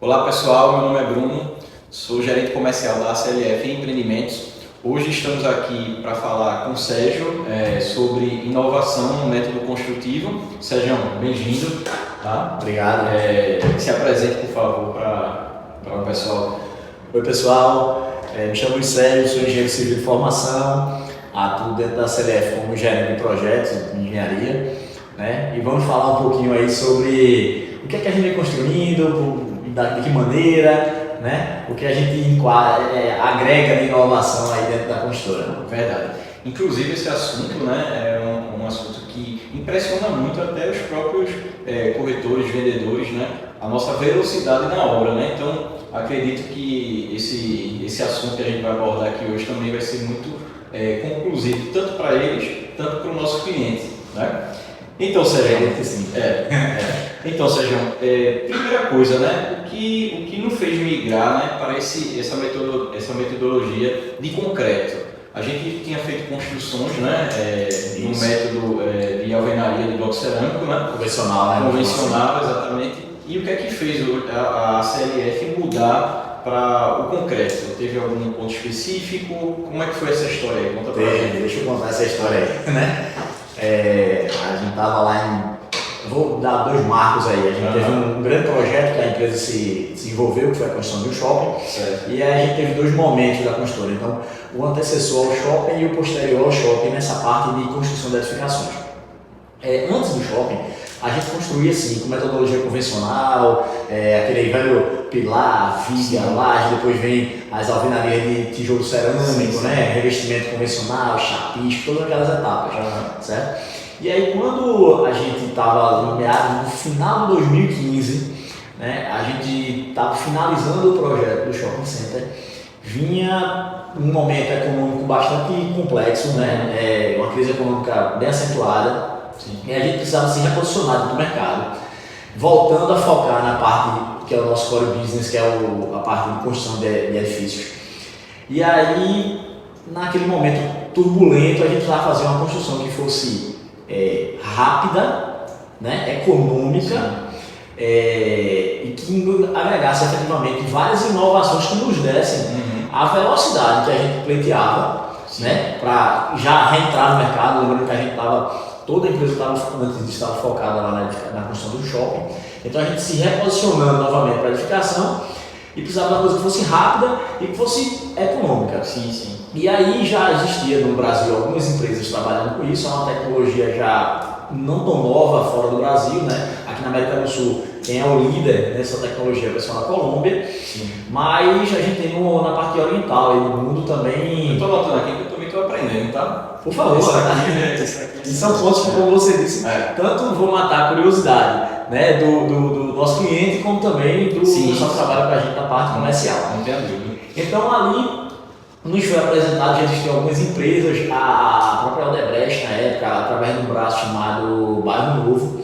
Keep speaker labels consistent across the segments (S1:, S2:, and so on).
S1: Olá pessoal, meu nome é Bruno, sou gerente comercial da ACLF Empreendimentos. Hoje estamos aqui para falar com o Sérgio sobre inovação no método construtivo. Sérgio, bem-vindo.
S2: Tá? Obrigado.
S1: Se apresente, por favor, para o pessoal.
S2: Oi pessoal, me chamo Sérgio, sou engenheiro civil de formação, atuo dentro da ACLF como gerente de projetos de engenharia, né? E vamos falar um pouquinho aí sobre o que é que a gente vem construindo, de que maneira, né? O que a gente agrega de inovação aí dentro da construtora.
S1: Verdade. Inclusive esse assunto, né, é um assunto que impressiona muito até os próprios corretores, vendedores, né? A nossa velocidade na obra, né? Então acredito que esse assunto que a gente vai abordar aqui hoje também vai ser muito conclusivo, tanto para eles, tanto para o nosso cliente, né? Então, Sérgio, Então, Sérgio, primeira coisa, né? O que nos fez migrar, né, para essa metodologia de concreto? A gente tinha feito construções, né, no método de alvenaria de bloco cerâmico, né?
S2: Convencional, né?
S1: Convencional, exatamente. E o que é que fez a CLF mudar para o concreto? Teve algum ponto específico? Como é que foi essa história aí? Conta pra gente.
S2: Deixa eu contar essa história aí, né? A gente estava lá vou dar dois marcos aí. A gente teve um grande projeto que a empresa se desenvolveu, que foi a construção de um shopping.
S1: Certo.
S2: E aí a gente teve dois momentos da construtora. Então, o antecessor ao shopping e o posterior ao shopping nessa parte de construção de edificações. Antes do shopping, a gente construía assim, com metodologia convencional, aquele velho pilar, viga, laje, depois vem as alvenarias de tijolo cerâmico, né? Revestimento convencional, chapisco, todas aquelas etapas, certo? E aí quando a gente estava no final de 2015, né, a gente estava finalizando o projeto do Shopping Center, vinha um momento econômico bastante complexo, né, uma crise econômica bem acentuada.
S1: Sim.
S2: E a gente precisava se reposicionar no mercado, voltando a focar na parte que é o nosso core business, que é a parte de construção de edifícios. E aí, naquele momento turbulento, a gente precisava fazer uma construção que fosse rápida, né, econômica, e que agregasse efetivamente várias inovações que nos dessem a velocidade que a gente pleiteava, né, para já reentrar no mercado. Lembrando que a gente toda a empresa estava focada lá na construção do shopping, então a gente se reposicionando novamente para a edificação e precisava de uma coisa que fosse rápida e que fosse econômica.
S1: Sim.
S2: E aí já existia no Brasil algumas empresas trabalhando com isso, é uma tecnologia já não tão nova fora do Brasil, né? Aqui na América do Sul, quem é o líder nessa tecnologia é o pessoal da Colômbia.
S1: Sim.
S2: Mas a gente tem na parte oriental, aí no mundo também.
S1: Eu estou anotando aqui que eu também estou aprendendo, tá?
S2: Por favor,
S1: isso aqui,
S2: e são pontos que, como você disse, tanto vou matar a curiosidade, né, do nosso cliente, como também do pessoal que trabalha com a gente na parte comercial.
S1: Não tem dúvida.
S2: Então ali nos foi apresentado, já existiam algumas empresas, a própria Odebrecht na época, através de um braço chamado Bairro Novo.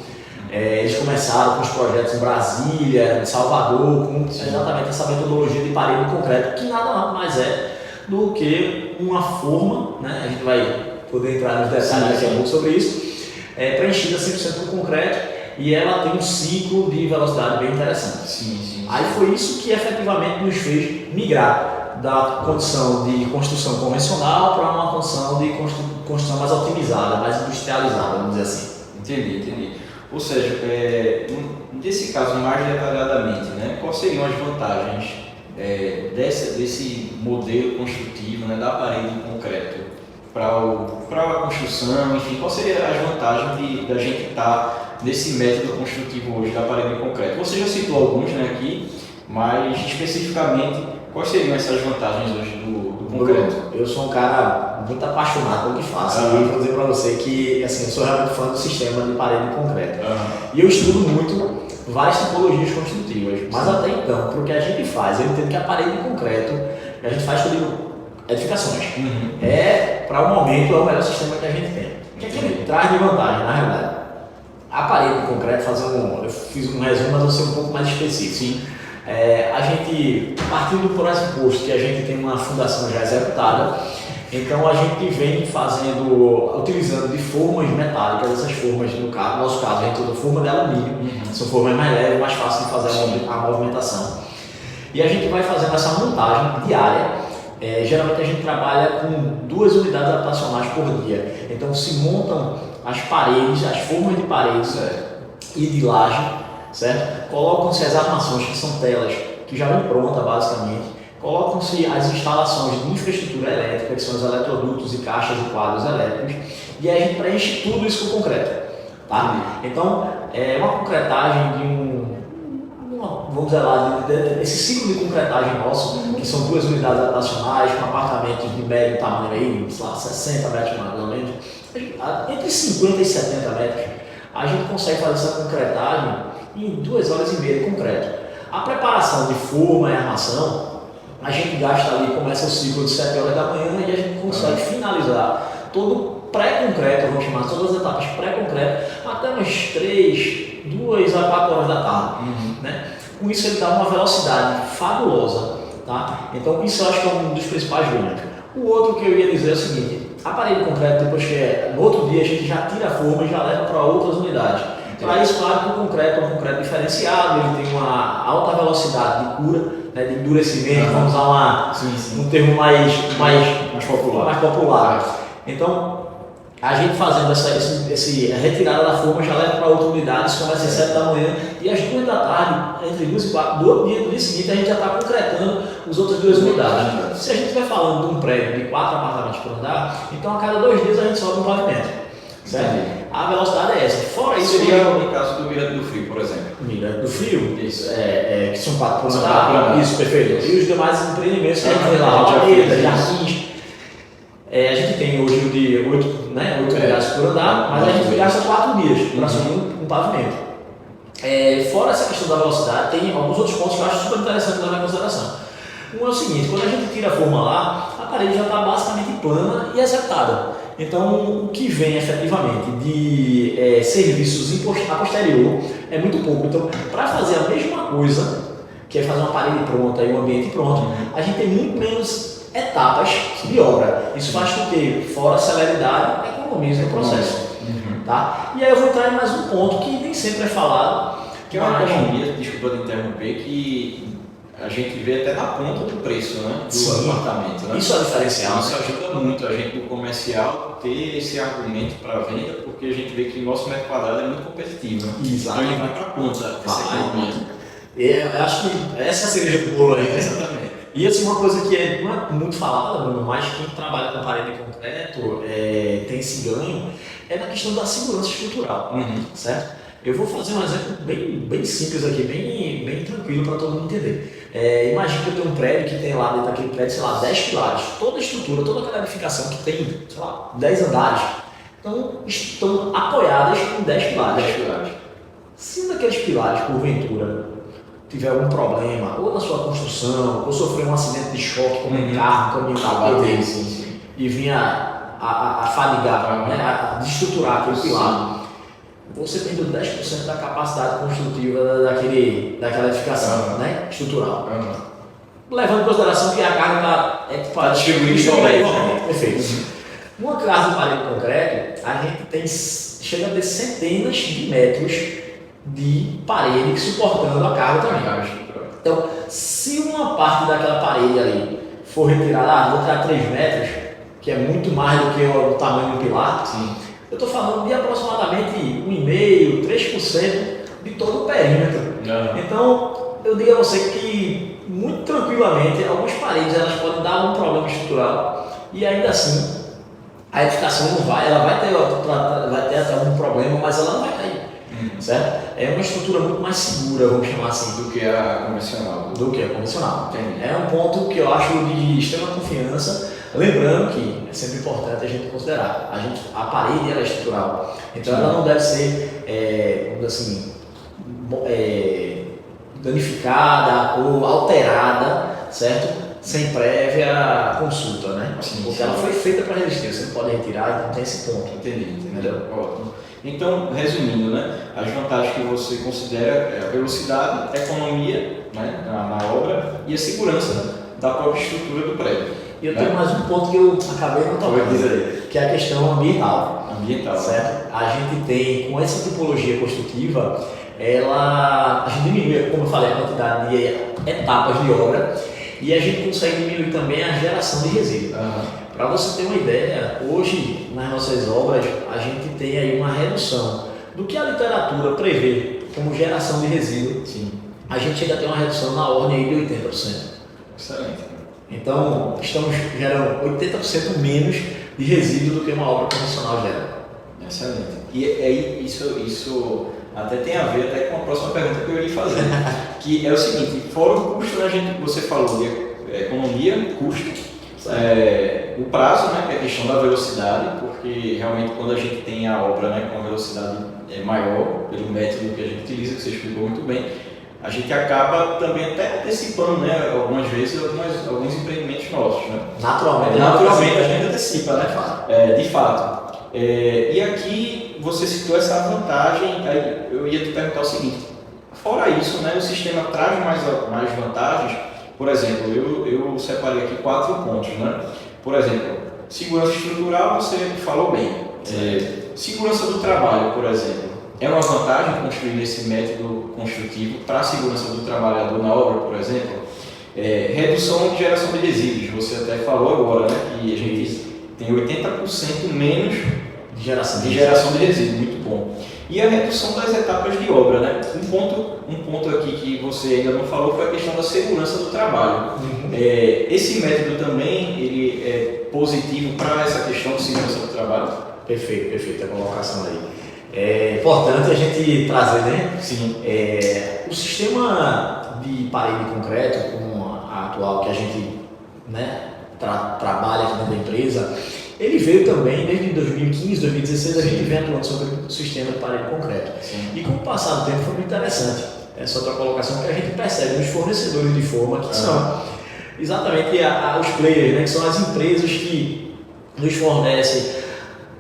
S2: Eles começaram com os projetos em Brasília, em Salvador, com exatamente essa metodologia de parede de concreto, que nada mais é do que uma forma, né? A gente vai poder entrar nos detalhes daqui a pouco sobre isso, preenchida 100% com concreto, e ela tem um ciclo de velocidade bem interessante.
S1: Sim.
S2: Aí foi isso que efetivamente nos fez migrar da condição de construção convencional para uma condição de construção mais otimizada, mais industrializada, vamos dizer assim.
S1: Entendi. Ou seja, nesse caso mais detalhadamente, né, quais seriam as vantagens desse modelo construtivo, né, da parede em concreto para a construção, enfim, quais seriam as vantagens da gente estar nesse método construtivo hoje da parede em concreto? Você já citou alguns, né, aqui, mas especificamente quais seriam essas vantagens hoje do concreto?
S2: Eu sou um cara muito apaixonado pelo que faço. E vou dizer para você que assim, eu sou realmente fã do sistema de parede de concreto. E eu estudo muito várias tipologias construtivas. Mas até então, para o que a gente faz, eu entendo que a parede de concreto, a gente faz tudo edificações. Para o momento, é o melhor sistema que a gente tem. O que é que ele traz de vantagem, na realidade? A parede de concreto, eu fiz um resumo, mas eu vou ser um pouco mais específico.
S1: Sim.
S2: A gente, partindo por esse posto que a gente tem uma fundação já executada, então a gente vem utilizando de formas metálicas, essas formas, no nosso caso, a gente usa forma de alumínio, são formas mais leves, mais fáceis de fazer a movimentação. E a gente vai fazendo essa montagem diária. Geralmente a gente trabalha com 2 unidades habitacionais por dia. Então se montam as paredes, as formas de paredes e de laje, certo? Colocam-se as armações, que são telas que já vem pronta basicamente. Colocam-se as instalações de infraestrutura elétrica, que são os eletrodutos e caixas de quadros elétricos, e aí a gente preenche tudo isso com concreto. Tá? Então, é uma concretagem vamos dizer lá, esse ciclo de concretagem nosso, que são 2 unidades habitacionais, com apartamentos de médio tamanho aí, sei lá, 60 metros mais ou menos, entre 50 e 70 metros, a gente consegue fazer essa concretagem em 2 horas e meia de concreto. A preparação de forma e armação, a gente gasta ali, começa o ciclo de 7 horas da manhã e a gente consegue finalizar todo o pré-concreto, vamos chamar todas as etapas pré-concreto, até umas 2 a 4 horas da tarde. Né? Com isso ele dá uma velocidade fabulosa. Tá? Então isso eu acho que é um dos principais ganhos. O outro que eu ia dizer é o seguinte, a parede de concreto, depois que no outro dia a gente já tira a forma e já leva para outras unidades. Para isso, claro que o concreto é um concreto diferenciado, ele tem uma alta velocidade de cura, né, de endurecimento, vamos usar um termo mais popular. Então, a gente fazendo essa retirada da forma já leva para outra unidade, isso começa às 7 da manhã e às 2 da tarde, entre 2 e 4, do dia seguinte a gente já está concretando as outras 2 unidades. Se a gente estiver falando de um prédio de 4 apartamentos por andar, então a cada 2 dias a gente sobe um pavimento. Certo? A velocidade é essa. Fora isso,
S1: seria no caso do Mirante do Frio, por exemplo.
S2: Mirante do Frio,
S1: isso.
S2: Que são 4 por andar. Isso, perfeito. E os demais empreendimentos que a gente vê lá, Alameda, Jardins. A gente tem hoje o de 8 unidades por andar, mas a gente gasta 4 dias para subir um pavimento. Fora essa questão da velocidade, tem alguns outros pontos que eu acho super interessante levar em consideração. Um é o seguinte, quando a gente tira a forma lá, a parede já está basicamente plana e executada. Então, o que vem efetivamente de serviços a posterior é muito pouco. Então, para fazer a mesma coisa, que é fazer uma parede pronta e um ambiente pronto, a gente tem muito menos etapas de obra. Isso faz com que, fora a celeridade, economize no processo. Tá? E aí eu vou entrar em mais um ponto que nem sempre é falado.
S1: Que é uma economia, desculpa de interromper, que a gente vê até na ponta do preço, né? Do apartamento. Né?
S2: Isso é diferencial.
S1: Isso ajuda muito a gente do comercial ter esse argumento para venda, porque a gente vê que o nosso metro quadrado é muito competitivo.
S2: Exato.
S1: Então ele vai para a ponta essa economia.
S2: Eu acho que essa é a cereja do bolo aí.
S1: Exatamente.
S2: E assim, uma coisa que não é muito falada, Bruno, mas quem trabalha com parede de concreto tem esse ganho, é na questão da segurança estrutural. Certo? Eu vou fazer um exemplo bem simples aqui, bem tranquilo para todo mundo entender. Imagina que eu tenho um prédio que tem lá dentro daquele prédio, sei lá, 10 pilares. Toda a estrutura, toda aquela edificação que tem, sei lá, 10 andares, estão apoiadas em 10 pilares. Se um daqueles pilares, porventura, tiver algum problema, ou na sua construção, ou sofrer um acidente de choque, como um carro, um caminhão e vir a fadigar, né, a destruturar aquele pilar, você perdeu 10% da capacidade construtiva daquela edificação, né, estrutural. Levando em consideração que a carga está distribuída. Perfeito. Uma casa de parede de concreto, a gente chega a ter centenas de metros de parede suportando a carga também. Então, se uma parte daquela parede ali for retirada, vou tirar 3 metros, que é muito mais do que o tamanho do pilar, eu estou falando de aproximadamente 1,5%, 3% de todo o perímetro. Então, eu digo a você que, muito tranquilamente, algumas paredes elas podem dar algum problema estrutural e ainda assim, a edificação não vai, ela vai ter até algum problema, mas ela não vai cair. Certo? É uma estrutura muito mais segura, vamos chamar assim,
S1: do que a convencional.
S2: Entendi. É um ponto que eu acho de extrema confiança, lembrando que é sempre importante a gente considerar, a parede ela é estrutural, então ela não deve ser, vamos assim, danificada ou alterada, certo? Sem prévia consulta, né? Porque ela foi feita para resistir, você não pode retirar, então tem esse ponto.
S1: Entendeu? Ótimo. Então, resumindo, né, as vantagens que você considera é a velocidade, a economia, né, na obra e a segurança da própria estrutura do prédio.
S2: E eu tenho mais um ponto que eu acabei não tocando, que é a questão ambiental. Certo? A gente tem, com essa tipologia construtiva, a gente diminui, como eu falei, a quantidade de etapas de obra e a gente consegue diminuir também a geração de resíduo. Para você ter uma ideia, hoje nas nossas obras a gente tem aí uma redução do que a literatura prevê como geração de resíduo.
S1: Sim.
S2: A gente chega a ter uma redução na ordem aí de 80%.
S1: Excelente.
S2: Então, estamos gerando 80% menos de resíduo do que uma obra convencional gera.
S1: Excelente. E aí, isso até tem a ver até com a próxima pergunta que eu ia fazer, que é o seguinte, fora o custo, você falou de economia, custo, o prazo, né, que é a questão da velocidade, porque realmente quando a gente tem a obra, né, com a velocidade maior, pelo método que a gente utiliza, que você explicou muito bem, a gente acaba também até antecipando, né, algumas vezes alguns empreendimentos nossos. Né?
S2: Naturalmente
S1: a gente antecipa, né? De fato. E aqui você citou essa vantagem, aí eu ia te perguntar o seguinte, fora isso, né, o sistema traz mais vantagens. Por exemplo, eu separei aqui 4 pontos. Né? Por exemplo, segurança estrutural, você falou bem. Segurança do trabalho, por exemplo. É uma vantagem construir esse método construtivo para a segurança do trabalhador na obra, por exemplo. Redução de geração de resíduos, você até falou agora, né, que a gente tem 80% menos de geração de resíduos, muito bom. E a redução das etapas de obra, né? Um ponto aqui que você ainda não falou foi a questão da segurança do trabalho. Esse método também ele é positivo para essa questão de segurança do trabalho?
S2: Perfeito a colocação aí. É importante a gente trazer, né?
S1: Sim.
S2: O sistema de parede de concreto, como a atual que a gente, né, trabalha aqui dentro da empresa, ele veio também desde 2015, 2016, a gente vem atuando sobre o sistema de parede de concreto.
S1: Sim.
S2: E com o passar do tempo foi muito interessante essa outra colocação que a gente percebe nos fornecedores de forma, que são exatamente os players, né, que são as empresas que nos fornecem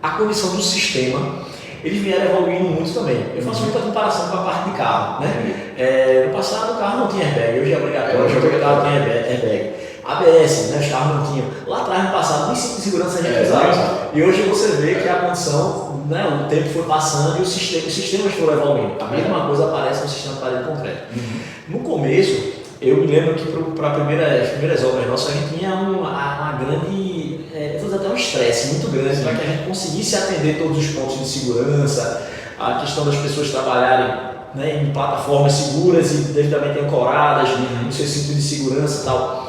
S2: a condição do sistema. Eles vieram evoluindo muito também. Eu faço muita comparação com a parte de carro. Né? No passado o carro não tinha airbag, hoje é obrigatório, hoje o carro tem airbag. ABS, né? Os carros não tinham. Lá atrás, no passado, nem cinto de segurança a gente usava. E hoje você vê que a condição, né, o tempo foi passando e os sistemas foram evoluindo. A mesma coisa aparece no sistema de parede de concreto. No começo, eu me lembro que para as primeiras obras nossas, a gente tinha uma grande, até um estresse muito grande para que a gente conseguisse atender todos os pontos de segurança, a questão das pessoas trabalharem, né, em plataformas seguras e devidamente ancoradas, no seu cinto de segurança e tal.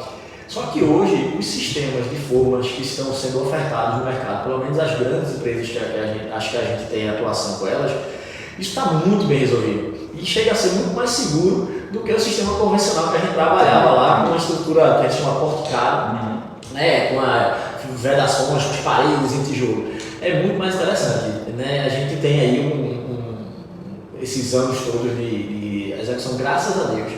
S2: Só que hoje, os sistemas de formas que estão sendo ofertados no mercado, pelo menos as grandes empresas que a gente tem atuação com elas, isso está muito bem resolvido. E chega a ser muito mais seguro do que o sistema convencional que a gente trabalhava lá, com uma estrutura que a gente chama porticado, né, com vedações, com as paredes em tijolo. É muito mais interessante. Né? A gente tem aí esses anos todos de execução, graças a Deus,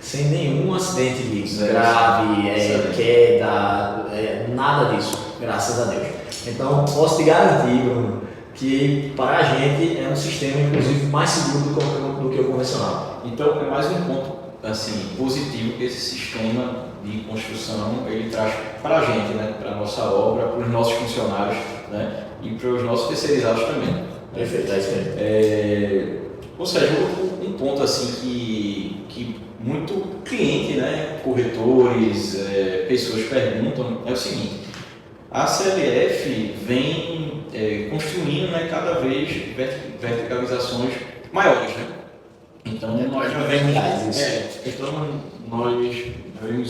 S2: sem nenhum acidente grave, queda, nada disso, graças a Deus. Então, posso te garantir, Bruno, que para a gente é um sistema, inclusive, mais seguro do que o convencional.
S1: Então, é mais um ponto assim, positivo que esse sistema de construção ele traz para a gente, né? Para a nossa obra, para os nossos funcionários, né? E para os nossos terceirizados também.
S2: Perfeito, é isso mesmo.
S1: Ou seja, um ponto assim que muito cliente, né, corretores, pessoas perguntam é o seguinte: a CLF vem construindo, né, cada vez verticalizações maiores, né? Então nós já vemos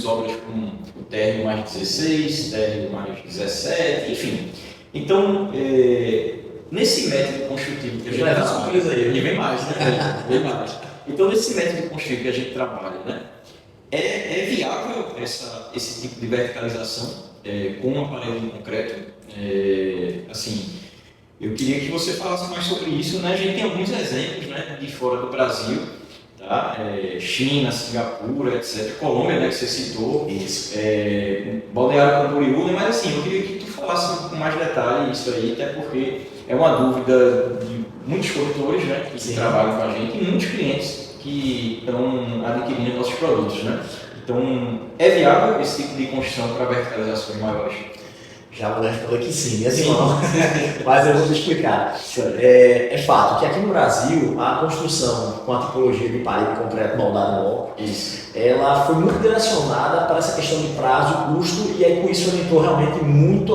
S1: obras com o térreo mais 16, térreo mais 17, enfim. Então nesse método construtivo que a gente trabalha,
S2: aí,
S1: vem mais, né? Vem mais. Então, nesse método construtivo que a gente trabalha, né, é viável esse tipo de verticalização com uma parede de concreto? Assim, eu queria que você falasse mais sobre isso. Né? A gente tem alguns exemplos, né, de fora do Brasil, tá? China, Singapura, etc. Colômbia, né, que você citou.
S2: Isso.
S1: Balneário Camboriú, né? Mas assim, eu queria que tu falasse com mais detalhe isso aí, até porque é uma dúvida de muitos corretores, né, que trabalham com a gente e muitos clientes que estão adquirindo nossos produtos, né? Então, é viável esse tipo de construção para verticalizações maiores?
S2: Já vou responder que sim, assim não, mas eu vou te explicar. É fato que aqui no Brasil, a construção com a tipologia de parede de concreto moldado no bloco, ela foi muito direcionada para essa questão de prazo e custo, e aí com isso ela entrou realmente muito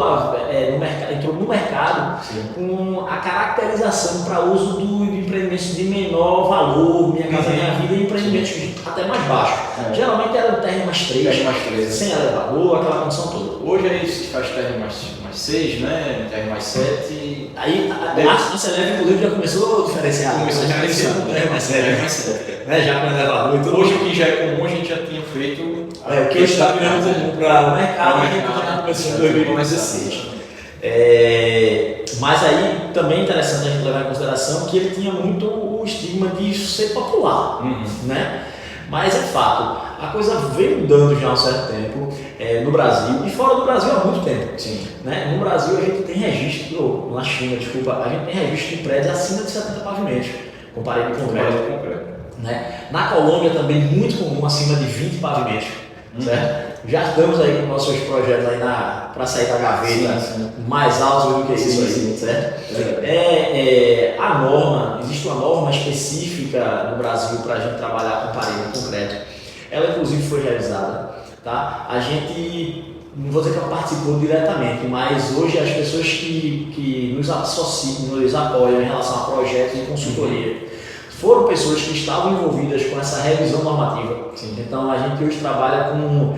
S2: entrou no mercado com a caracterização para uso de empreendimentos de menor valor, Minha Casa Minha Vida, e empreendimentos até mais baixos. Geralmente era o térreo mais 3, sem elevador, aquela condição toda.
S1: Hoje aí se faz térreo mais 6, né? Térreo mais 7.
S2: Aí a Celeb, inclusive, já começou a diferenciar.
S1: Começou a diferenciar.
S2: Térreo mais 7. Né? Já com elevador e tudo.
S1: Hoje o que já é comum, a gente já tinha feito.
S2: O que está virando comum para o mercado, a gente já começou em 2016. Mas aí também é interessante a gente levar em consideração que ele tinha muito o estigma de ser popular, né? Mas é fato, a coisa vem mudando já há um certo tempo no Brasil e fora do Brasil há muito tempo.
S1: Sim.
S2: Né? No Brasil a gente tem registro, na China, desculpa, a gente tem registro de prédios acima de 70 pavimentos, com parede de concreto. Né? Na Colômbia também muito comum, acima de 20 pavimentos. Certo? Já estamos aí com nossos projetos aí para sair da gaveta, mais altos do que isso aí, certo? A norma, existe uma norma específica no Brasil para a gente trabalhar com parede de concreto. Ela inclusive foi revisada, tá? A gente, não vou dizer que ela participou diretamente, mas hoje as pessoas que nos associam, nos apoiam em relação a projetos de consultoria, foram pessoas que estavam envolvidas com essa revisão normativa. Então a gente hoje trabalha com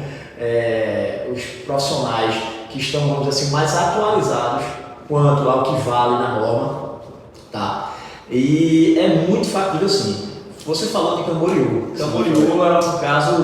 S2: os profissionais que estão, vamos dizer assim, mais atualizados quanto ao que vale na norma, tá? E é muito factível assim. Você falou de Camboriú. Camboriú é um caso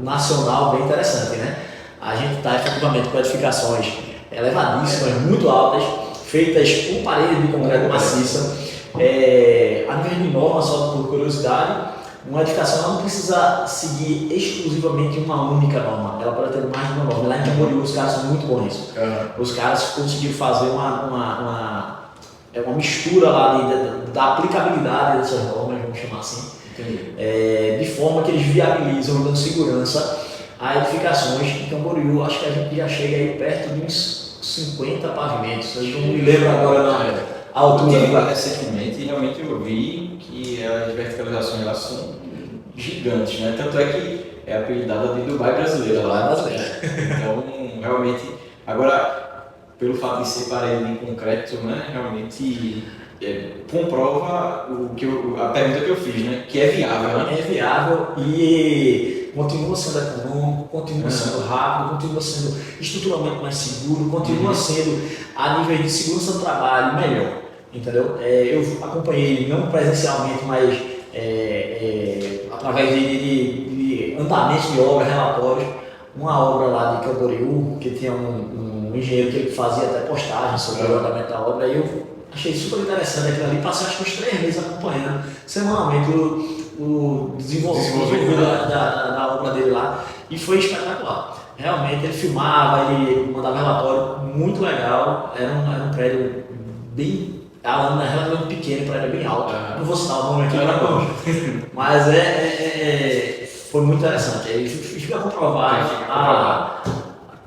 S2: nacional bem interessante, né? A gente está efetivamente com edificações elevadíssimas, muito altas, feitas com parede de concreto maciça. A nível de norma, só por curiosidade, uma edificação não precisa seguir exclusivamente uma única norma, ela pode ter mais de uma norma. Lá em Camboriú os caras são muito bons nisso. Os caras conseguiram fazer uma mistura lá da aplicabilidade dessas normas, vamos chamar assim, de forma que eles viabilizam, dando segurança a edificações. Em Camboriú, acho que a gente já chega aí perto de uns 50 pavimentos, eu não me lembro agora na altura.
S1: Recentemente, realmente eu vi que as verticalizações elas são gigantes, né? Tanto é que é apelidada de Dubai brasileira lá. Então, realmente, agora, pelo fato de ser parede em concreto, né? Realmente comprova a pergunta que eu fiz, né? Que é viável, né?
S2: É viável e continua sendo econômico, continua sendo rápido, continua sendo estruturalmente mais seguro, continua sendo, a nível de segurança do trabalho, melhor. Entendeu? Eu acompanhei, não presencialmente, mas através de andamentos de obra, relatórios, uma obra lá de Camboriú, que tinha um engenheiro que ele fazia até postagem sobre o andamento da obra, e eu achei super interessante aquilo ali, passei acho que uns 3 meses acompanhando semanalmente o desenvolvimento da obra dele lá, e foi espetacular. Realmente ele filmava, ele mandava relatório muito legal, era um prédio bem. A lâmina é relativamente pequena, para ela é bem alta. Não vou citar o nome aqui agora, mas foi muito interessante. Aí fica comprovado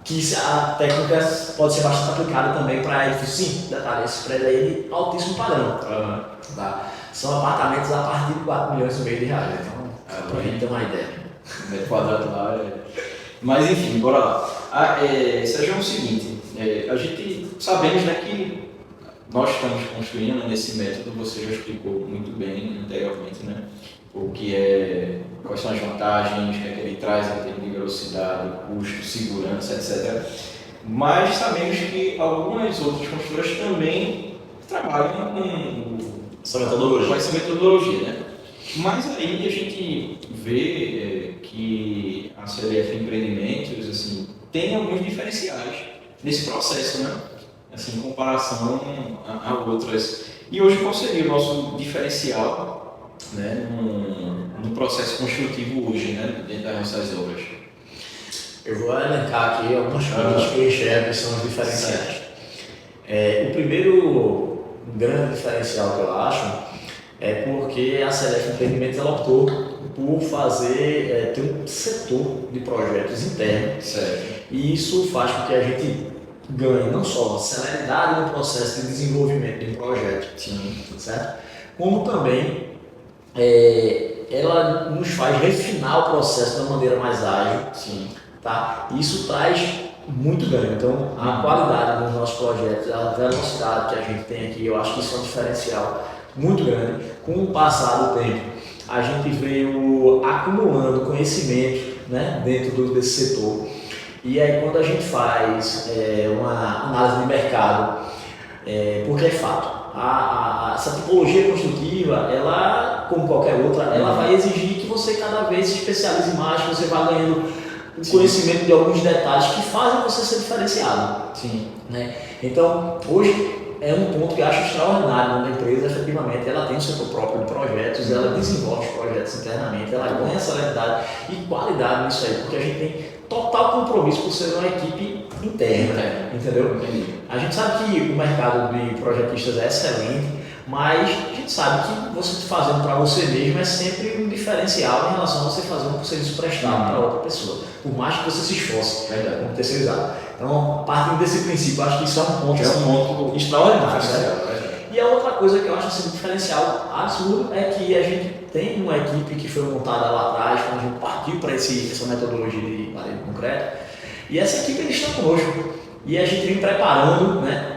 S2: que a técnica pode ser bastante aplicada também para edifícios. Sim, detalhe, esse prédio aí é de altíssimo padrão. Tá? São apartamentos a partir de 4,5 milhões de reais. Então, para a gente ter uma ideia.
S1: Metro quadrado lá. Mas enfim, bora lá. Sérgio, é o seguinte, a gente sabemos, né, que nós estamos construindo nesse método, você já explicou muito bem anteriormente, né? Quais são as vantagens, o que ele traz em termos de velocidade, custo, segurança, etc. Mas sabemos que algumas outras construtoras também trabalham com essa metodologia, né? Mas aí a gente vê que a CLF Empreendimentos assim, tem alguns diferenciais nesse processo, né? Assim, em comparação a outras. E hoje qual seria o nosso diferencial, né, no processo construtivo hoje, né, dentro das nossas obras?
S2: Eu vou elencar aqui algumas coisas que eu enxergo que são os diferenciais. O primeiro grande diferencial que eu acho é porque a CLF Empreendimentos ela optou por ter um setor de projetos interno.
S1: Certo.
S2: E isso faz com que a gente ganhe não só celeridade no processo de desenvolvimento de um projeto, certo? Como também ela nos faz refinar o processo de uma maneira mais ágil.
S1: Sim.
S2: Tá? Isso traz muito ganho. Então, a qualidade dos nossos projetos, a velocidade que a gente tem aqui, eu acho que isso é um diferencial muito grande. Com o passar do tempo, a gente veio acumulando conhecimento, né, dentro desse setor. E aí, quando a gente faz uma análise de mercado, porque é fato, essa tipologia construtiva, ela, como qualquer outra, ela vai exigir que você cada vez se especialize mais, que você vá ganhando o conhecimento de alguns detalhes que fazem você ser diferenciado.
S1: Sim.
S2: Né? Então, hoje é um ponto que eu acho extraordinário na empresa, efetivamente, ela tem o seu próprio de projetos, ela desenvolve os projetos internamente, ela ganha celeridade e qualidade nisso aí, porque a gente tem total compromisso por ser uma equipe interna, entendeu? A gente sabe que o mercado de projetistas é excelente, mas a gente sabe que você fazendo para você mesmo é sempre um diferencial em relação a você fazer um serviço prestado para outra pessoa, por mais que você se esforce como terceirizado. Então, partindo desse princípio, eu acho que isso é um ponto, extraordinário. E a outra coisa que eu acho assim, um diferencial absurdo é que a gente tem uma equipe que foi montada lá atrás, quando a gente partiu para essa metodologia de parede concreta, e essa equipe eles estão conosco. E a gente vem preparando, né?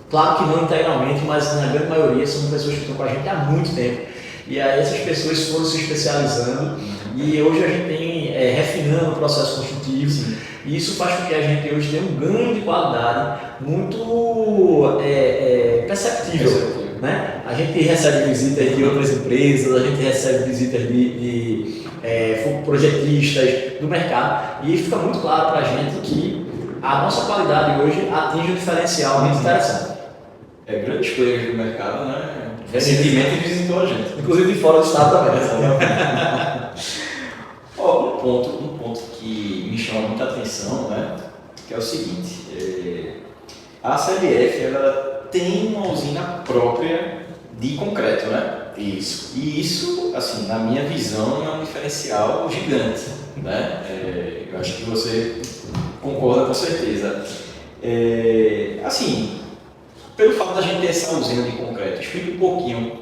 S2: Claro que não integralmente, mas na grande maioria são pessoas que estão com a gente há muito tempo. E aí essas pessoas foram se especializando e hoje a gente tem refinando o processo construtivo. Sim. E isso faz com que a gente hoje tenha um ganho de qualidade muito perceptível. Né? A gente recebe visitas de outras empresas, a gente recebe visitas de projetistas do mercado e fica muito claro para a gente que a nossa qualidade hoje atinge um diferencial muito interessante.
S1: Grandes players do mercado, né? Recentemente visitou a gente.
S2: Inclusive de fora do estado também.
S1: Um ponto que me chama muita atenção, né? Que é o seguinte, a CLF ela tem uma usina própria de concreto, né?
S2: Isso.
S1: E isso, assim, na minha visão, é um diferencial gigante, né? Eu acho que você concorda com certeza. Assim, pelo fato da gente ter essa usina de concreto, explica um pouquinho,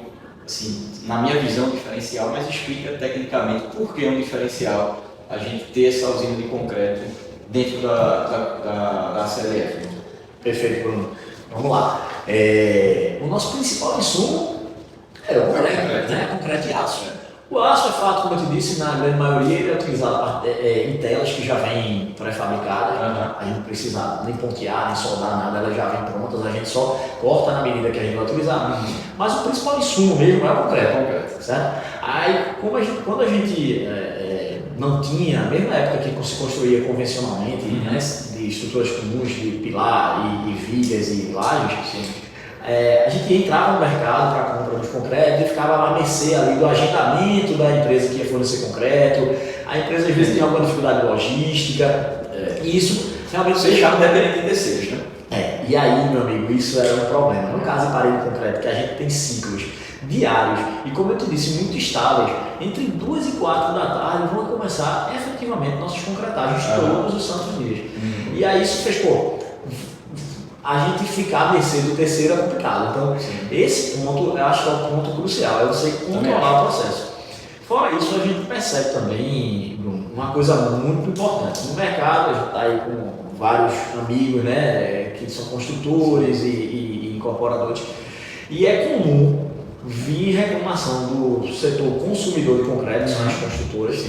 S1: assim, na minha visão, diferencial, mas explica tecnicamente por que é um diferencial a gente ter essa usina de concreto dentro da CLF.
S2: Perfeito, Bruno. Vamos lá. O nosso principal insumo é o concreto, né? Concreto e aço. O aço, é fato, como eu te disse, na grande maioria ele é utilizado em telas que já vêm pré-fabricadas. A gente não precisa nem pontear, nem soldar nada, elas já vêm prontas, a gente só corta na medida que a gente vai utilizar. Mas o principal insumo mesmo é o concreto. Certo? Aí, quando a gente não tinha, mesmo na época que se construía convencionalmente, né, de estruturas comuns, de pilar e vigas e lajes, a gente entrava no mercado para a compra de concreto e ficava à mercê ali do agendamento da empresa que ia fornecer concreto. A empresa às vezes tinha alguma dificuldade logística e isso realmente
S1: você já depende de terceiros, né?
S2: E aí, meu amigo, isso era um problema. No caso de parede concreto, que a gente tem ciclos diários e, como eu te disse, muito estáveis, entre 2 e 4 da tarde vão começar efetivamente nossas concretagens todos os santos dias. E aí isso fez, a gente ficar à mercê do terceiro é complicado. Então, esse ponto eu acho que é o ponto crucial, é você controlar o processo. Fora isso, a gente percebe também uma coisa muito importante. No mercado, a gente está aí com vários amigos, né, que são construtores e incorporadores, e é comum vir reclamação do setor consumidor de concreto, que são as construtoras,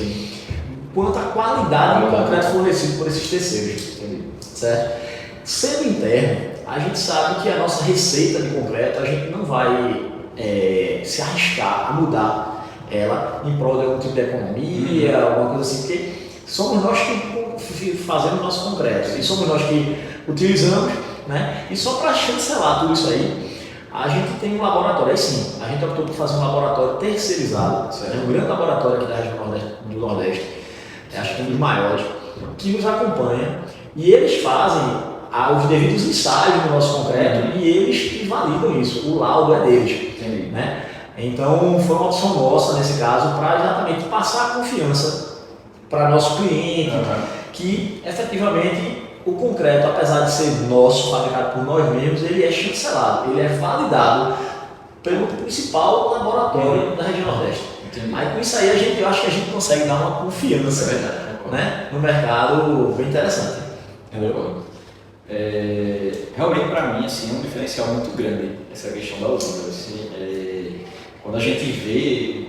S2: quanto à qualidade do concreto fornecido por esses terceiros. Certo? Sendo interno, a gente sabe que a nossa receita de concreto, a gente não vai se arriscar a mudar ela em prol de algum tipo de economia, alguma coisa assim, porque somos nós que fazemos nosso concreto e somos nós que utilizamos, né? E só para chancelar tudo isso aí, a gente tem um laboratório, aí sim, a gente optou por fazer um laboratório terceirizado, um grande laboratório aqui da região do Nordeste, acho que é um dos maiores, que nos acompanha e eles fazem os devidos ensaios do nosso concreto e eles que validam isso, o laudo é deles. Né? Então foi uma opção nossa nesse caso para exatamente passar a confiança para nosso cliente, que efetivamente o concreto, apesar de ser nosso, fabricado por nós mesmos, ele é chancelado, ele é validado pelo principal laboratório da região Nordeste.
S1: Entendi.
S2: Aí com isso aí eu acho que a gente consegue dar uma confiança, né, no mercado bem interessante.
S1: Entendeu? Realmente para mim assim, é um diferencial muito grande essa questão da usina. Assim, quando a gente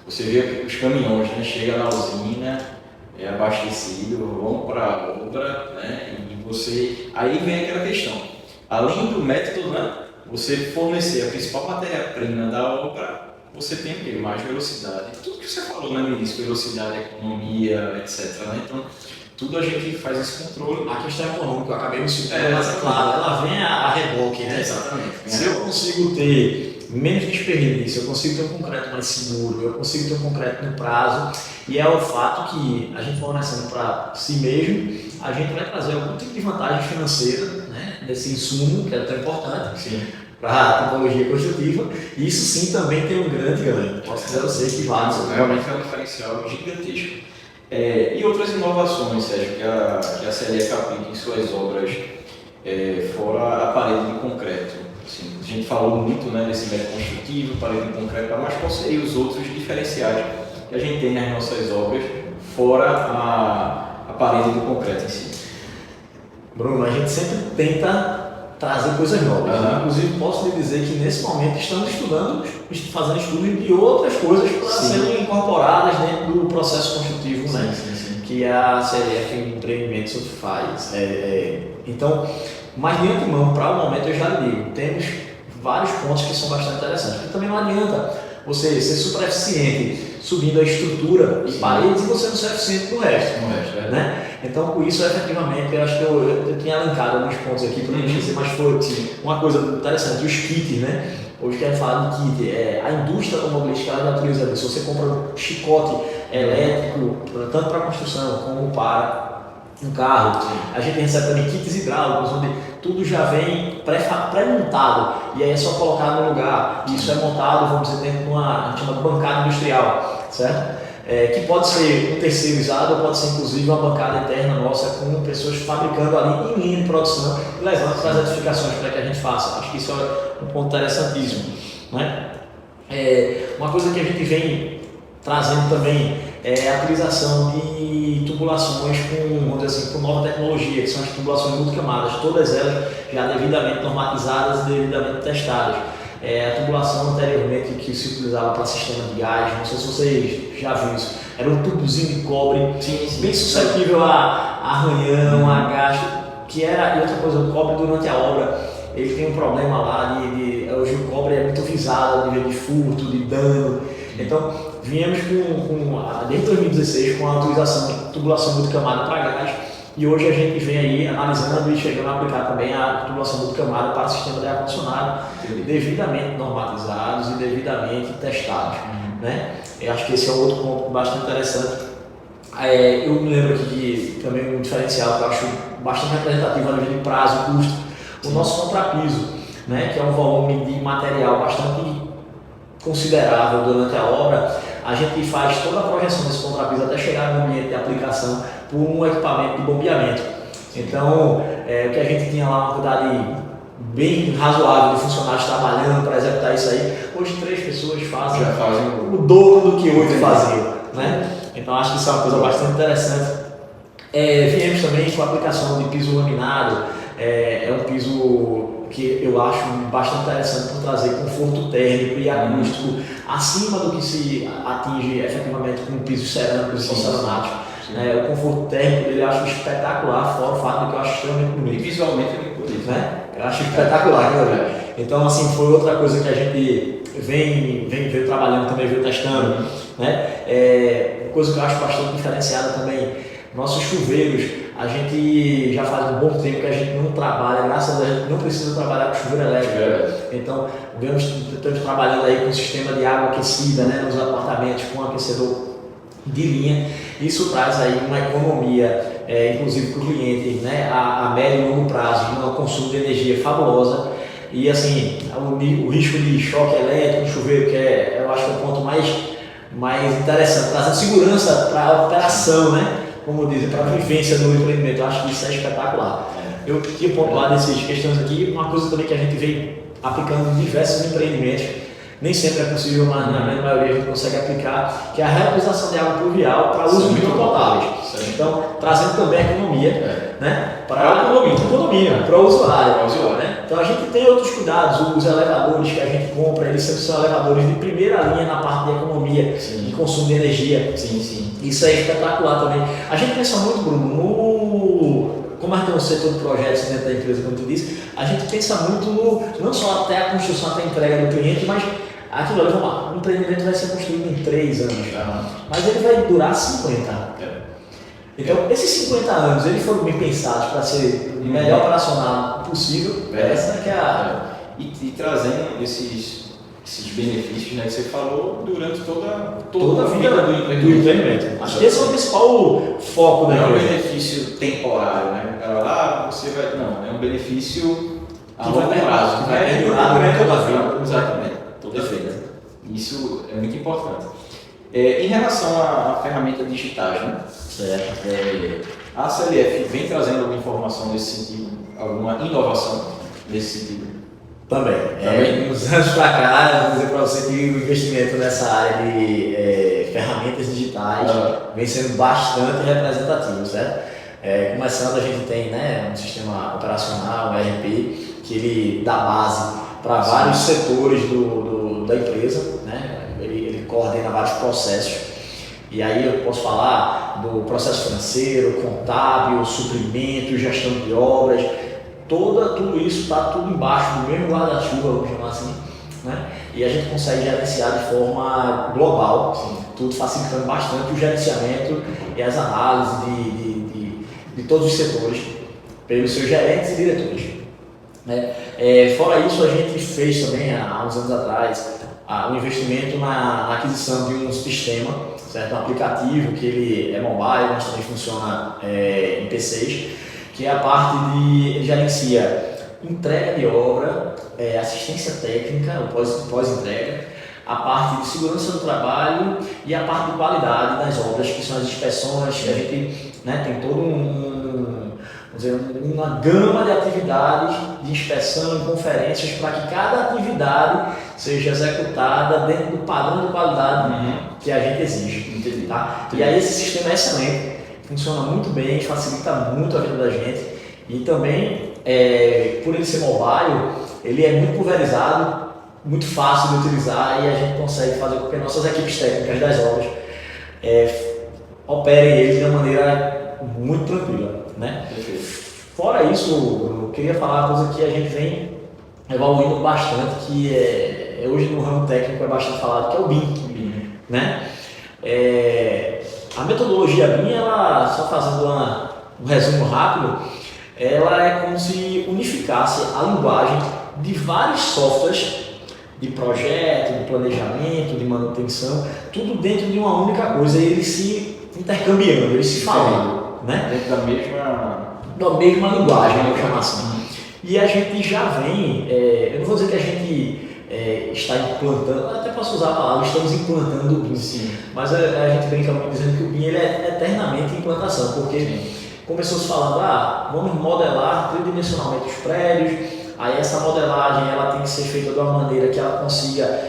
S1: você vê os caminhões, né, chega na usina, é abastecido, vão para a obra, né, aí vem aquela questão. Além do método, né, você fornecer a principal matéria-prima da obra, você tem o quê? Mais velocidade. Tudo que você falou, né, no início, velocidade, economia, etc. Né? Então, tudo a gente faz esse controle.
S2: A questão econômica, eu acabei me citando, mas é claro, ela vem a reboque, né?
S1: Exatamente.
S2: Se eu consigo ter menos desperdício, eu consigo ter um concreto mais seguro, eu consigo ter um concreto no prazo, e é o fato que a gente fornecendo para si mesmo, a gente vai trazer algum tipo de vantagem financeira, né, desse insumo, que é tão importante para a tecnologia construtiva, e isso sim também tem um grande ganho. Posso dizer a você que vale.
S1: Realmente é um diferencial gigantesco. E outras inovações, Sérgio, que a CLF aplica em suas obras, fora a parede de concreto. Assim, a gente falou muito, né, desse método construtivo, parede de concreto, mas quais seriam os outros diferenciais que a gente tem nas nossas obras, fora a parede de concreto em si?
S2: Bruno, a gente sempre tenta trazer coisas novas. Inclusive, posso lhe dizer que nesse momento estamos fazendo estudos de outras coisas para serem incorporadas dentro do processo construtivo, né? Que a CLF Empreendimentos faz. Então, mas de antemão, para o momento, eu já lhe digo, temos vários pontos que são bastante interessantes. Porque também não adianta você ser super eficiente subindo a estrutura e paredes e você não ser eficiente no resto. Né? Então, com isso, efetivamente, eu acho que eu tinha elencado alguns pontos aqui para não esquecer, mas foi uma coisa interessante, os kits, né? Hoje quero falar de kit. A indústria automobilística ela utiliza isso. Você compra um chicote elétrico, tanto para construção como para um carro. A gente recebe também kits hidráulicos, onde tudo já vem pré-montado e aí é só colocar no lugar. Isso é montado, vamos dizer, dentro de a gente chama de bancada industrial, certo? Que pode ser terceirizado ou pode ser inclusive uma bancada interna nossa com pessoas fabricando ali em linha de produção e levando para as edificações para que a gente faça. Acho que isso é um ponto interessantíssimo, né? Uma coisa que a gente vem trazendo também é a utilização de tubulações vamos dizer assim, com nova tecnologia, que são as tubulações multicamadas, todas elas já devidamente normatizadas e devidamente testadas. A tubulação anteriormente que se utilizava para sistema de gás, não sei se vocês já viram isso, era um tubozinho de cobre, bem suscetível a arranhão, a gasto, e outra coisa, o cobre durante a obra, ele tem um problema lá, hoje o cobre é muito visado a nível de furto, de dano, então viemos desde 2016 com a utilização de tubulação multicamada para gás, e hoje a gente vem aí analisando e chegando a aplicar também a tubulação multicamada para sistema de ar-condicionado, devidamente normatizados e devidamente testados. Né? Eu acho que esse é outro ponto bastante interessante. Eu me lembro aqui que também um diferencial que eu acho bastante representativo a nível de prazo e custo, o nosso contrapiso, né? Que é um volume de material bastante considerável durante a obra. A gente faz toda a projeção desse contrapiso até chegar no ambiente de aplicação por um equipamento de bombeamento. Então, o que a gente tinha lá, uma quantidade bem razoável de funcionários trabalhando para executar isso aí, hoje 3 pessoas já fazem o dobro do que 8 faziam. Né? Então, acho que isso é uma coisa bastante interessante. Viemos também com a aplicação de piso laminado, é um piso que eu acho bastante interessante por trazer conforto térmico e acústico acima do que se atinge efetivamente com pisos cerâmicos e porcelanatos. O conforto térmico dele eu acho espetacular, fora o fato de que eu acho extremamente bonito.
S1: E visualmente é muito bonito,
S2: né? Eu acho espetacular, Então, assim, foi outra coisa que a gente veio trabalhando também, veio testando, né? Coisa que eu acho bastante diferenciada também, nossos chuveiros, a gente já faz um bom tempo que a gente não trabalha, graças a Deus, a gente não precisa trabalhar com chuveiro elétrico. Então, estamos trabalhando aí com um sistema de água aquecida, né, nos apartamentos, com um aquecedor de linha. Isso traz aí uma economia, inclusive para o cliente, né, a médio e longo prazo, um consumo de energia fabulosa. E assim, o risco de choque elétrico no chuveiro, que eu acho que é o ponto mais interessante, trazendo segurança para a operação, né? Como dizem, para a vivência do empreendimento. Eu acho que isso é espetacular. Eu tinha pontuado essas questões aqui, uma coisa também que a gente vem aplicando em diversos empreendimentos. nem sempre é possível, mas na grande maioria a gente consegue aplicar, que é a reutilização de água pluvial para uso de não potáveis. Então, trazendo também a economia, né, para o condomínio, para o usuário. Né? Então, a gente tem outros cuidados, os elevadores que a gente compra, eles sempre são elevadores de primeira linha na parte de economia, de consumo de energia. Isso é espetacular também. A gente pensa muito, Bruno, como a gente tem um setor de projetos dentro da empresa, como tu disse, a gente pensa muito não só até a construção, até a entrega do cliente, mas aquilo ali, vamos lá, o empreendimento vai ser construído em 3 anos, mas ele vai durar 50 anos. Então, esses 50 anos, eles foram bem pensados para ser o melhor operacional possível. Essa que é a...
S1: E trazendo esses benefícios, né, que você falou durante toda
S2: a vida do empreendimento. Acho que esse é o principal foco da
S1: empresa. Não é um
S2: empresa.
S1: benefício temporário, né? O cara vai lá, você vai... Não, é um benefício a longo prazo, que vai durar durante toda a vida. Exatamente. Perfeito. Isso é muito importante. Em relação a ferramentas digitais, né? A CLF vem trazendo alguma informação nesse sentido, alguma inovação nesse sentido?
S2: Também. Uns anos para cá, vou dizer para você que o investimento nessa área de ferramentas digitais vem sendo bastante representativo, certo? Começando, a gente tem, né, um sistema operacional, um ERP, que ele dá base para vários setores da empresa, né? Ele coordena vários processos. E aí eu posso falar do processo financeiro, contábil, suprimento, gestão de obras, tudo isso está tudo embaixo do mesmo guarda-chuva, vamos chamar assim, né? E a gente consegue gerenciar de forma global, tudo facilitando bastante o gerenciamento e as análises de todos os setores pelos seus gerentes e diretores. Fora isso, a gente fez também, há uns anos atrás, um investimento na aquisição de um sistema, certo? Um aplicativo que ele é mobile, mas também funciona em PCs, que é a parte ele gerencia entrega de obra, assistência técnica, pós-entrega, a parte de segurança do trabalho e a parte de qualidade das obras, que são as inspeções, que a gente, né, tem todo uma gama de atividades de inspeção e conferências para que cada atividade seja executada dentro do padrão de qualidade que a gente exige. Tá? E aí esse sistema é excelente, funciona muito bem, facilita muito a vida da gente e também, por ele ser mobile, ele é muito pulverizado, muito fácil de utilizar e a gente consegue fazer com que nossas equipes técnicas das obras operem ele de uma maneira muito tranquila. Né? Fora isso, eu queria falar uma coisa que a gente vem evoluindo bastante, que hoje no ramo técnico é bastante falado, que é o BIM. Né? A metodologia BIM, ela, só fazendo um resumo rápido, ela é como se unificasse a linguagem de vários softwares de projeto, de planejamento, de manutenção, tudo dentro de uma única coisa, e eles se intercambiando, eles se falando. Né?
S1: Dentro da
S2: mesma linguagem, vamos chamar assim. E a gente já vem, eu não vou dizer que a gente está implantando, até posso usar a palavra, estamos implantando o BIM, mas a gente brinca muito dizendo que o BIM ele é eternamente em implantação, porque começou se falando, vamos modelar tridimensionalmente os prédios, aí essa modelagem ela tem que ser feita de uma maneira que ela consiga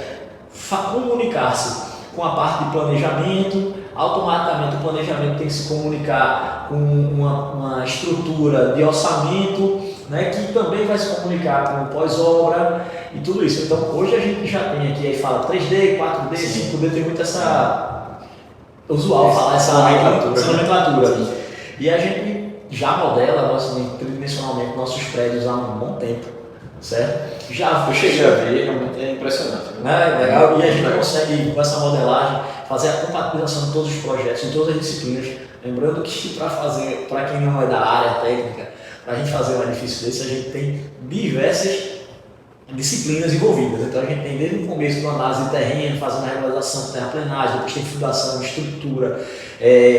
S2: comunicar-se com a parte de planejamento. Automaticamente o planejamento tem que se comunicar com uma estrutura de orçamento, né, que também vai se comunicar com o pós-obra e tudo isso. Então hoje a gente já tem aqui, aí fala 3D, 4D, 5D, tem muito essa usual falar essa nomenclatura. E a gente já modela tridimensionalmente nossos prédios há um bom tempo. Certo?
S1: Eu cheguei a ver, realmente é impressionante.
S2: Legal. E a gente consegue, com essa modelagem, fazer a compatibilização de todos os projetos, de todas as disciplinas. Lembrando que para quem não é da área técnica, para a gente fazer um edifício desse, a gente tem diversas disciplinas envolvidas. Então a gente tem desde o começo uma análise de terreno, fazendo a regularização de terraplenagem, depois tem fundação, estrutura,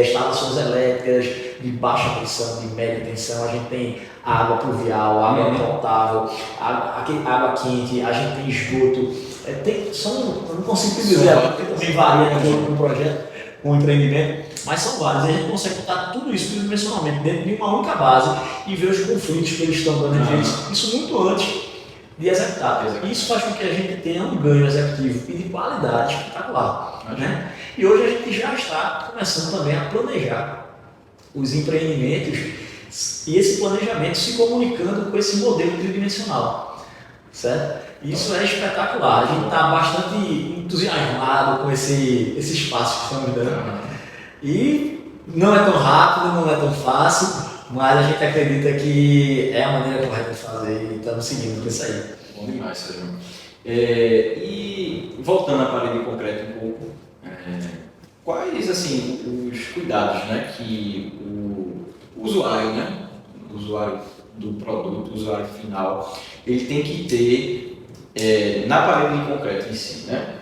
S2: instalações elétricas de baixa tensão, de média tensão, a gente tem água pluvial, água potável, água quente, a gente tem esgoto. Eu não consigo dizer, porque também varia de acordo com o projeto, com o empreendimento, mas são vários. E a gente consegue botar tudo isso tridimensionalmente dentro de uma única base e ver os conflitos que eles estão dando entre eles. Isso muito antes de executar. Isso faz com que a gente tenha um ganho executivo e de qualidade espetacular. Né? E hoje a gente já está começando também a planejar os empreendimentos e esse planejamento se comunicando com esse modelo tridimensional, certo? Isso é espetacular, a gente está bastante entusiasmado com esse espaço que estamos dando. E não é tão rápido, não é tão fácil, mas a gente acredita que é a maneira correta de fazer e estamos seguindo com isso aí.
S1: Bom demais, Sérgio. E voltando à parede de concreto um pouco, quais assim, os cuidados, né, que o usuário, né, o usuário do produto, o usuário final, ele tem que ter na parede de concreto em si, né?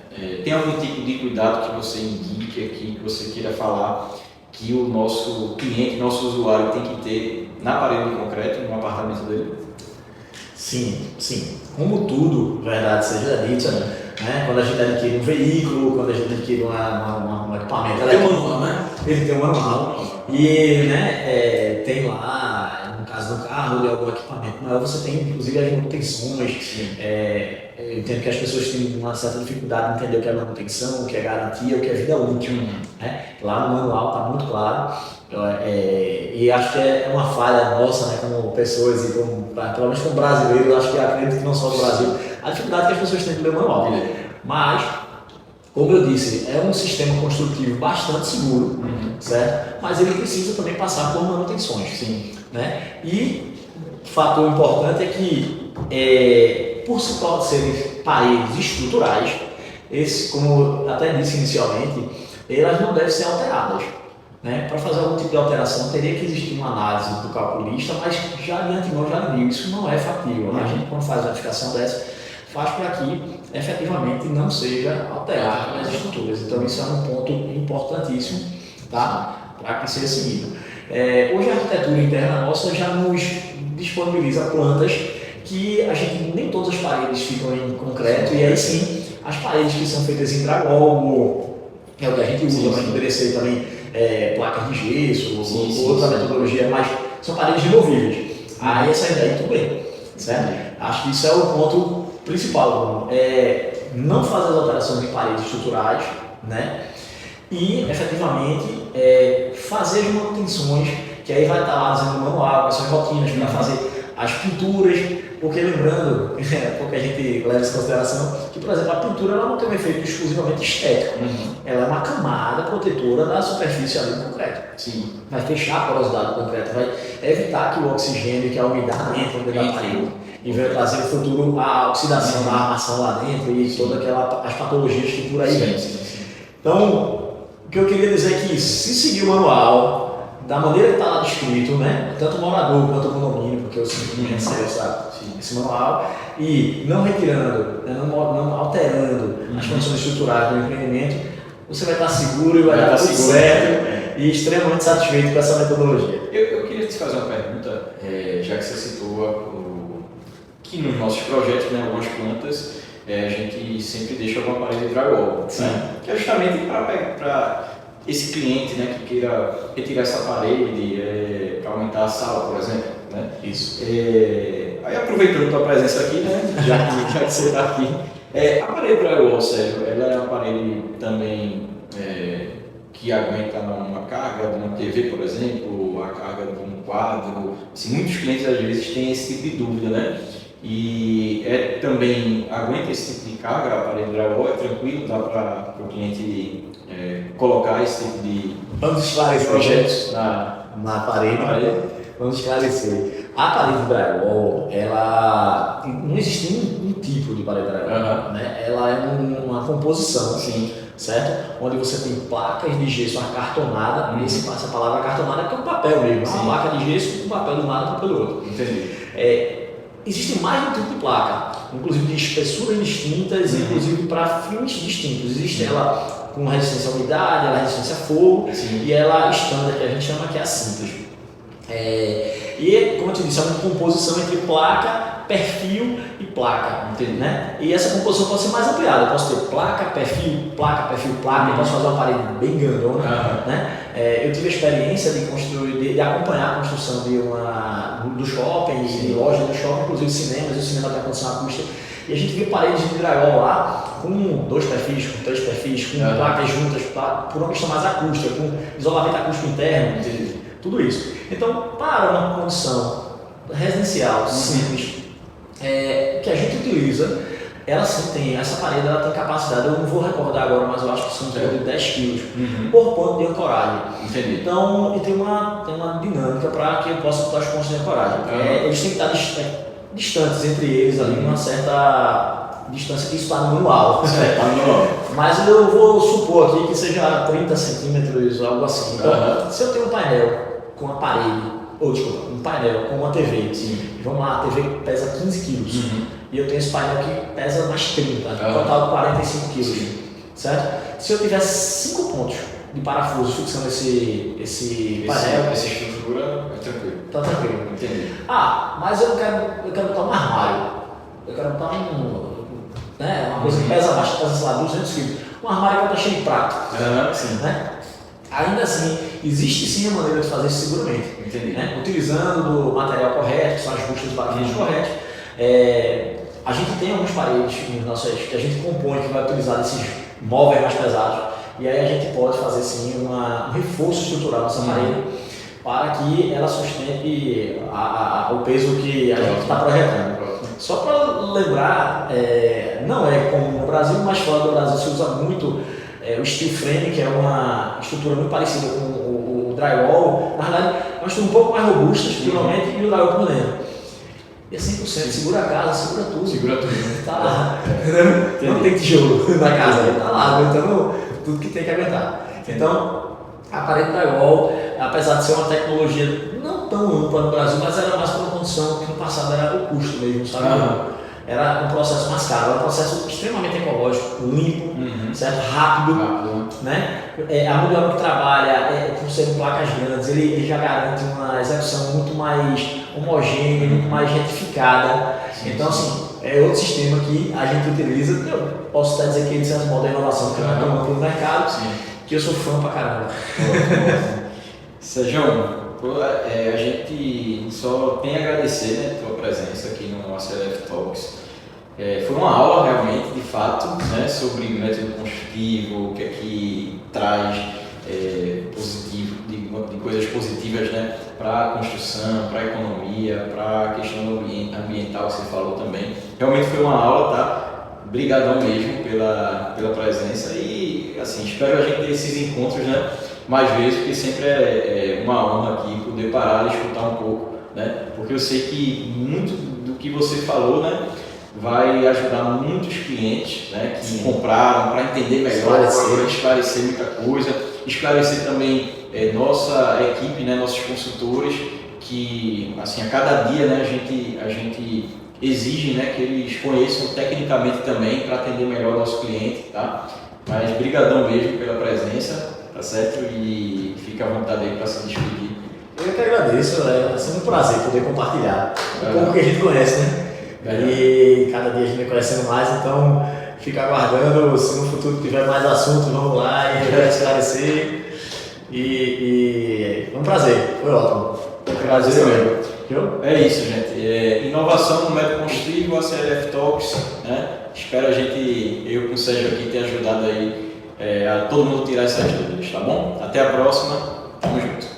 S1: Tem algum tipo de cuidado que você indique aqui, que você queira falar, que o nosso cliente, nosso usuário tem que ter na parede de concreto, no apartamento dele?
S2: Sim. Como tudo, verdade seja dita, né? Quando a gente adquire um veículo, quando a gente adquire um equipamento,
S1: tem um manual, né?
S2: Ele tem um manual e né, tem lá, no caso do carro, de algum equipamento maior, você tem inclusive as manutenções. Eu entendo que as pessoas têm uma certa dificuldade de entender o que é manutenção, o que é garantia, o que é vida útil. Né? Lá no manual está muito claro. E acho que é uma falha nossa, né, como pessoas e pelo menos como brasileiros, acho que acredito que não só no Brasil, a dificuldade que as pessoas têm de ler o manual. Mas, como eu disse, é um sistema construtivo bastante seguro, certo? Mas ele precisa também passar por manutenções.
S1: Sim.
S2: Né? E fator importante é que, por se serem paredes estruturais, como eu até disse inicialmente, elas não devem ser alteradas. Né? Para fazer algum tipo de alteração, teria que existir uma análise do calculista, mas já de antemão já digo, isso não é factível. A gente, quando faz uma verificação dessa, faz para que efetivamente não seja alterada as estruturas. Então, isso é um ponto importantíssimo, tá? Para que seja seguido. Hoje, a arquitetura interna nossa já nos disponibiliza plantas que a gente, nem todas as paredes ficam em concreto, e aí sim, as paredes que são feitas em drywall, é o que a gente usa, mas poderia ser também placas de gesso, outra metodologia, mas são paredes removíveis. Aí essa ideia tudo bem, certo? Acho que isso é o ponto principal, não fazer as alterações em paredes estruturais, né? E efetivamente fazer as manutenções, que aí vai estar lá dizendo no manual, quais são as rotinas para fazer as pinturas, porque lembrando, porque a gente leva isso em consideração, que por exemplo a pintura ela não tem um efeito exclusivamente estético, ela é uma camada protetora da superfície ali do concreto.
S1: Sim.
S2: Vai fechar a porosidade do concreto, vai evitar que o oxigênio, que a umidade entre da parede e vai trazer no futuro a oxidação da armação lá dentro e todas as patologias que por aí vem. Então, o que eu queria dizer é que se seguir o manual da maneira que está lá descrito, né, tanto o morador quanto o condomínio, porque eu sempre recebo esse manual, e não retirando, não alterando as condições estruturais do empreendimento, você vai estar seguro e vai dar tudo certo e extremamente satisfeito com essa metodologia.
S1: Eu queria te fazer uma pergunta, já que você citou que nos nossos projetos, né, algumas plantas, a gente sempre deixa alguma parede de drywall, né, que é justamente para esse cliente, né, que queira retirar essa parede para aumentar a sala, por exemplo. Né?
S2: Isso.
S1: Aí aproveitando a tua presença aqui, né, já que você está aqui, a parede drywall, Sérgio, ela é uma parede também que aguenta uma carga de uma TV, por exemplo, a carga de um quadro. Assim, muitos clientes às vezes têm esse tipo de dúvida, né? E também aguenta esse tipo de carga, a parede drywall é tranquilo, dá para o cliente colocar esse tipo de
S2: Vamos esclarecer
S1: projetos
S2: na parede. Vamos esclarecer. A parede drywall, ela não existe um tipo de parede drywall, né? Ela é uma composição, certo? Onde você tem placas de gesso acartonada, essa palavra acartonada é que é um papel mesmo, uma placa de gesso com papel de um lado e papel do outro.
S1: Entendi.
S2: Existem mais de um tipo de placa, inclusive de espessuras distintas, inclusive para fins distintos. Existe ela com resistência à umidade, ela resistência a fogo, e ela standard, que a gente chama que é a simples. E, como eu te disse, é uma composição entre placa, perfil e placa, né? E essa composição pode ser mais ampliada. Eu posso ter placa, perfil, placa, eu posso fazer uma parede bem grandona, né? Eu tive a experiência de acompanhar a construção de uma do shopping, e lojas do shopping, inclusive cinemas, e o cinema tem condição acústica. E a gente viu paredes de drywall lá com 2 perfis, com 3 perfis, com placas juntas, por uma questão mais acústica, com isolamento acústico interno, tudo isso. Então, para uma condição residencial simples, que a gente utiliza, ela sim tem, essa parede ela tem capacidade, eu não vou recordar agora, mas eu acho que são de 10 kg por ponto de ancoragem.
S1: Entendi.
S2: Então, e tem uma dinâmica para que eu possa botar os pontos de ancoragem. Eles têm que estar distantes entre eles ali, uma certa distância que isso está no manual. Mas eu vou supor aqui que seja 30 centímetros, algo assim. Então, se eu tenho um painel com uma parede, um painel com uma TV, vamos lá, a TV pesa 15 quilos, e eu tenho esse painel que pesa mais 30, total 45 quilos, certo? Se eu tivesse 5 pontos de parafuso fixando esse painel,
S1: essa estrutura é tranquilo.
S2: Tá tranquilo.
S1: Entendi.
S2: Mas eu quero botar um armário, eu quero botar uma coisa que pesa mais, pesa, sei lá, 200 quilos, um armário que está cheio de prato, né? Ainda assim, existe sim a maneira de fazer isso seguramente, né? Utilizando o material correto, que são as buchas baixas corretas. A gente tem algumas paredes que a gente compõe, que vai utilizar esses móveis mais pesados, e aí a gente pode fazer sim um reforço estrutural nessa parede para que ela sustente o peso que a gente está projetando. Só para lembrar, não é comum no Brasil, mas fora do Brasil se usa muito o steel frame, que é uma estrutura muito parecida com o drywall. Na verdade, é uma estrutura um pouco mais robusta estruturalmente, e o drywall por dentro. E é 100%, segura a casa, segura tudo.
S1: Segura tudo.
S2: Tá lá. Não tem tijolo na casa, tá lá, aguentando tudo que tem que aguentar. Então, a parede drywall, apesar de ser uma tecnologia não tão ampla no Brasil, mas era mais por uma condição que no passado era o custo mesmo, sabe? Era um processo mais caro, era um processo extremamente ecológico, limpo, certo? Rápido, né? A mão de obra que trabalha, por serem placas grandes, ele já garante uma execução muito mais homogênea, muito mais retificada. Então, assim, é outro sistema que a gente utiliza. Eu posso até dizer que ele é um modo de inovação que não é tão amplo no mercado, que eu sou fã pra caramba.
S1: Sérgio, a gente só tem a agradecer, né, a tua presença aqui no ACLF Talks. Foi uma aula realmente, de fato, né, sobre método construtivo, o que é que traz positivo, de coisas positivas, né, para a construção, para a economia, para a questão ambiental que você falou também. Realmente foi uma aula, tá? Obrigadão mesmo pela presença e, assim, espero a gente ter esses encontros, né, mais vezes, porque sempre é uma honra aqui poder parar e escutar um pouco, né, porque eu sei que muito do que você falou, né, vai ajudar muitos clientes, né, que compraram para entender melhor, esclarecer muita coisa, esclarecer também nossa equipe, né, nossos consultores, que, assim, a cada dia, né, a gente exige, né, que eles conheçam tecnicamente também para atender melhor o nosso cliente, tá? Mas brigadão mesmo pela presença, tá certo? E fica à vontade aí para se despedir.
S2: Eu que agradeço, é sempre um prazer poder compartilhar um pouco que a gente conhece, né? E cada dia a gente vai conhecendo mais, então fica aguardando, se no futuro tiver mais assuntos, vamos lá e vai esclarecer. E foi um prazer, foi ótimo.
S1: Prazer mesmo.
S2: É
S1: isso, gente. Inovação no método construtivo, ACLF Talks, né? Espero eu com o Sérgio aqui ter ajudado aí a todo mundo tirar essas dúvidas, tá bom? Até a próxima, tamo junto.